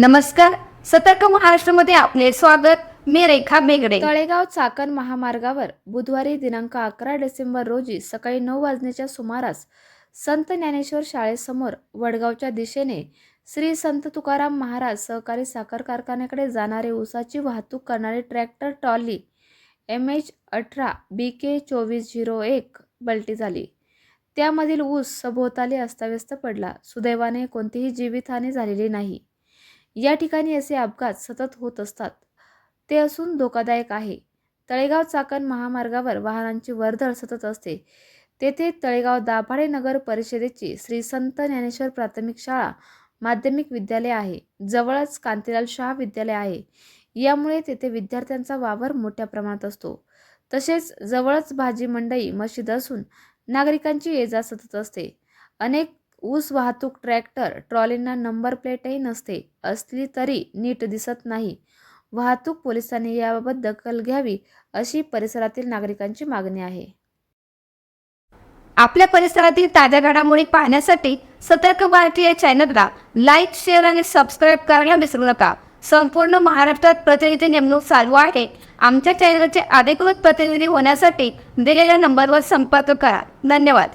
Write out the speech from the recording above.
नमस्कार. सतर्क महाराष्ट्रामध्ये आपले स्वागत. मी रेखा बेगडे. तळेगाव चाकण महामार्गावर बुधवारी दिनांक 11 डिसेंबर रोजी सकाळी 9 वाजण्याच्या सुमारास संत ज्ञानेश्वर शाळेसमोर वडगावच्या दिशेने श्री संत तुकाराम महाराज सहकारी साखर कारखान्याकडे जाणारे ऊसाची वाहतूक करणारी ट्रॅक्टर ट्रॉली MH18 BK 2401 पलटी झाली. त्यामधील ऊस सभोवताली अस्ताव्यस्त पडला. सुदैवाने कोणतीही जीवितहानी झालेली नाही. या ठिकाणी असे अपघात सतत होत असतात. ते असून धोकादायक आहे. तळेगाव चाकण महामार्गावर वाहनांची वर्दळ सतत असते. तेथे तळेगाव दाभाडे नगर परिषदेची श्री संत ज्ञानेश्वर प्राथमिक शाळा माध्यमिक विद्यालय आहे. जवळच कांतीलाल शाह विद्यालय आहे. यामुळे तेथे विद्यार्थ्यांचा वावर मोठ्या प्रमाणात असतो. तसेच जवळच भाजी मंडई मशीद असून नागरिकांची ये-जा सतत असते. अनेक ऊस वाहतूक ट्रॅक्टर ट्रॉलींना नंबर प्लेटही नसते. असली तरी नीट दिसत नाही. वाहतूक पोलिसांनी याबाबत दखल घ्यावी अशी परिसरातील नागरिकांची मागणी आहे. आपल्या परिसरातील ताज्या घडामोडी पाहण्यासाठी सतर्क भारती या चॅनलला लाईक, शेअर आणि सबस्क्राईब करायला विसरू नका. संपूर्ण महाराष्ट्रात प्रतिनिधी नेमणूक चालू आहे. आमच्या चॅनलचे अधिकृत प्रतिनिधी होण्यासाठी दिलेल्या नंबरवर संपर्क करा. धन्यवाद.